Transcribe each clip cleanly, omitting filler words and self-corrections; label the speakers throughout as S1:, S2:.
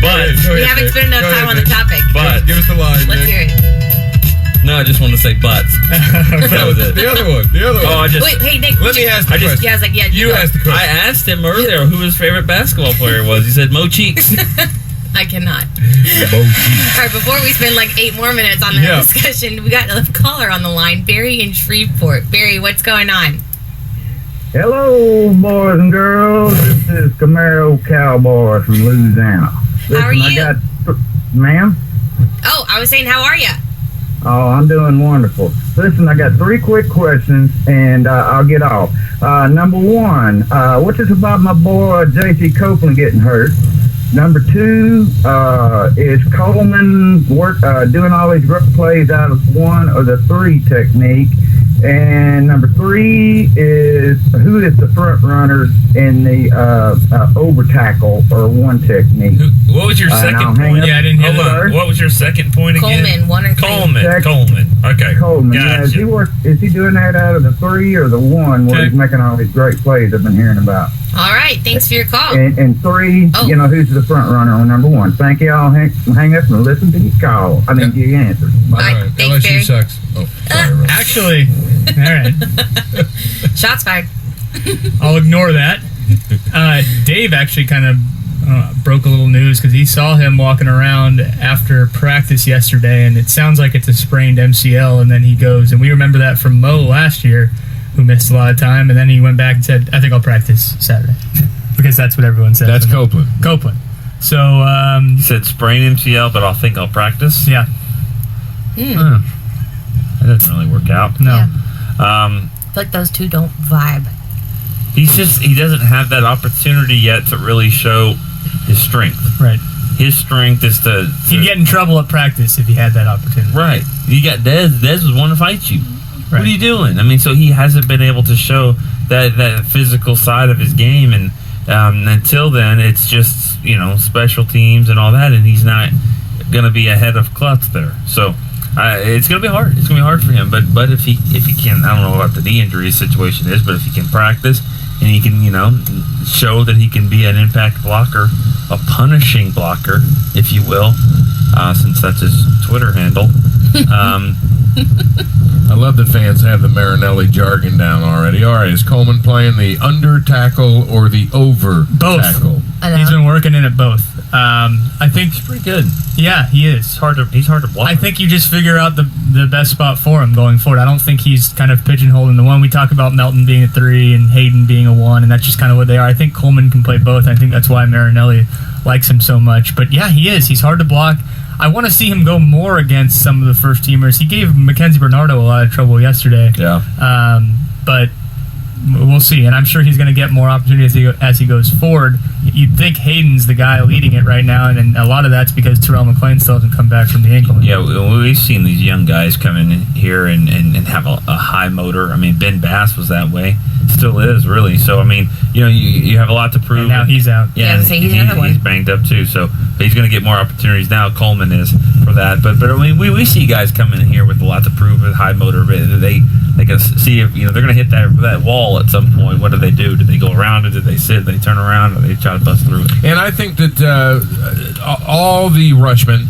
S1: But
S2: we haven't spent enough time on the topic.
S1: But
S3: give us the line.
S2: Let's hear it.
S1: No, I just want to say butts. That was it.
S3: The other one.
S1: Oh, I just.
S2: Wait, hey Nick.
S3: Let me ask the question.
S2: Yeah, I was like, yeah.
S3: You asked the question.
S1: I asked him earlier who his favorite basketball player was. He said Mo Cheeks.
S2: I cannot. All right, before we spend like 8 more minutes on that discussion, we got a caller on the line, Barry in Shreveport. Barry, what's going on?
S4: Hello, boys and girls. This is Camaro Cowboy from Louisiana. Listen,
S2: How are you?
S4: Ma'am?
S2: Oh, I was saying, how are you?
S4: Oh, I'm doing wonderful. Listen, I got 3 quick questions, and I'll get off. Number 1, what's this about my boy J.C. Copeland getting hurt? Number 2, is Coleman doing all these great plays out of 1 or the 3 technique? And number 3 is who is the front runner in the over tackle or 1 technique?
S1: What was your second point?
S5: Yeah, I didn't hear that.
S1: What was your second point again?
S2: Coleman, 1 or 3.
S1: Coleman. Okay.
S4: Coleman.
S1: Gotcha.
S4: Yeah, is he doing that out of the 3 or the 1 where he's making all these great plays I've been hearing about?
S2: All right, thanks for your call.
S4: And 3, who's the front runner on number 1? Thank you all. Hang up and listen to your call. I mean, to your answers.
S2: All right, thanks,
S3: LSU
S2: Barry.
S3: sucks. Oh, sorry,
S5: Actually, all right.
S2: Shots fired.
S5: I'll ignore that. Dave actually kind of broke a little news because he saw him walking around after practice yesterday, and it sounds like it's a sprained MCL, and then he goes, and we remember that from Mo last year, who missed a lot of time, and then he went back and said, I think I'll practice Saturday. Because that's what everyone says.
S3: That's Copeland.
S5: So,
S1: He said sprain MCL, but I'll practice.
S5: Yeah.
S1: That doesn't really work out.
S5: No.
S2: I feel like those two don't vibe.
S1: He doesn't have that opportunity yet to really show his strength.
S5: Right.
S1: His strength is to
S5: He'd get in trouble at practice if he had that opportunity.
S1: Right. You got Dez. Dez was wanting to fight you.
S5: Right.
S1: What are you doing? I mean, so he hasn't been able to show that physical side of his game, and until then, it's just special teams and all that, and he's not going to be ahead of Klutz there. So it's going to be hard. It's going to be hard for him. But if he can, I don't know what the knee injury situation is, but if he can practice and he can show that he can be an impact blocker, a punishing blocker, if you will, since that's his Twitter handle.
S3: I love that fans have the Marinelli jargon down already. All right, is Coleman playing the under tackle or the over tackle?
S5: He's been working in it both. I think
S1: he's pretty good.
S5: Yeah, he is.
S1: He's hard to block.
S5: I think you just figure out the best spot for him going forward. I don't think he's kind of pigeonholed in the 1. We talk about Melton being a 3 and Hayden being a 1, and that's just kind of what they are. I think Coleman can play both. I think that's why Marinelli likes him so much. But yeah, he is. He's hard to block. I want to see him go more against some of the first-teamers. He gave Mackenzie Bernardo a lot of trouble yesterday.
S1: Yeah.
S5: But we'll see. And I'm sure he's going to get more opportunity as he goes forward. You'd think Hayden's the guy leading it right now, and a lot of that's because Terrell McLean still hasn't come back from the ankle injury.
S1: Yeah, we've seen these young guys come in here and have a high motor. I mean, Ben Bass was that way. Still is, really. So, I mean, you have a lot to prove.
S5: And now he's out.
S1: Yeah, he's banged up, too. So, he's going to get more opportunities now. Coleman is for that. But I mean, we see guys come in here with a lot to prove with high motor. They can see if, they're going to hit that wall at some point. What do? Do they go around it? Do they sit? Do they turn around? Or they try to bust through it?
S3: And I think that all the rushmen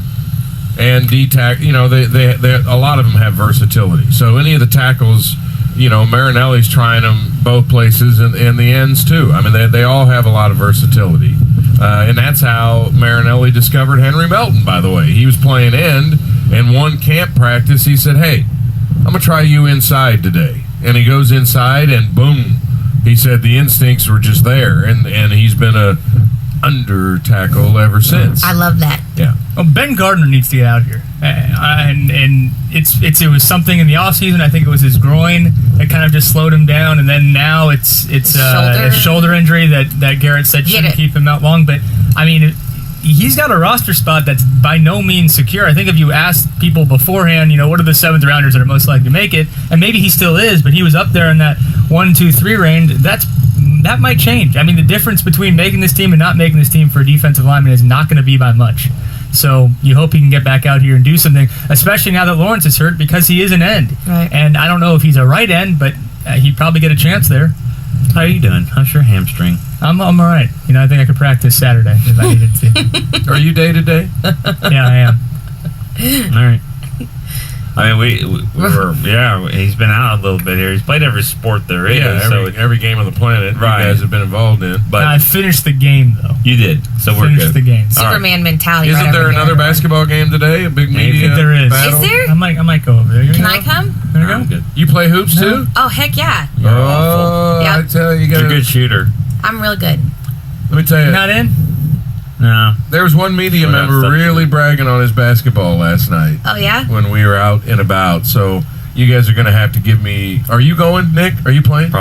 S3: and D-tack, a lot of them have versatility. So any of the tackles, Marinelli's trying them both places and the ends too. I mean, they all have a lot of versatility. And that's how Marinelli discovered Henry Melton, by the way. He was playing end, and one camp practice, he said, hey, I'm going to try you inside today. And he goes inside, and boom, he said the instincts were just there. And he's been a under tackle ever since.
S2: I love that.
S3: Yeah.
S5: Well, Ben Gardner needs to get out here, and it was something in the offseason. I think it was his groin that kind of just slowed him down, and then now it's a shoulder injury that Garrett said shouldn't keep him out long. But I mean, he's got a roster spot that's by no means secure. I think if you asked people beforehand, what are the 7th rounders that are most likely to make it, and maybe he still is, but he was up there in that 1, 2, 3 range. That might change. I mean, the difference between making this team and not making this team for a defensive lineman is not going to be by much. So you hope he can get back out here and do something, especially now that Lawrence is hurt, because he is an end.
S2: Right.
S5: And I don't know if he's a right end, but he'd probably get a chance there.
S1: How are you doing? How's your hamstring?
S5: I'm all right. I think I could practice Saturday if I needed to.
S3: Are you day to day?
S5: Yeah, I am.
S1: All right. I mean, we were, he's been out a little bit here. He's played every sport there is.
S3: Yeah, every game on the planet
S1: right.
S3: you guys have been involved in.
S1: But
S5: I finished the game, though.
S1: You did, so we're good.
S5: Finished the game.
S2: Superman mentality.
S3: Isn't there another basketball game today? A big media
S5: there is.
S3: battle?
S2: Is there?
S5: I might go over there.
S2: Can I come?
S5: There you
S1: I'm
S5: go.
S1: good.
S3: You play hoops too?
S2: Oh, heck yeah.
S1: You're awful.
S2: Yep.
S3: I tell you,
S1: You're a good shooter.
S2: I'm real good.
S3: Let me tell you.
S5: Not in?
S1: No.
S3: There was one media member really bragging on his basketball last night.
S2: Oh, yeah?
S3: When we were out and about. So you guys are going to have to give me... Are you going, Nick? Are you playing?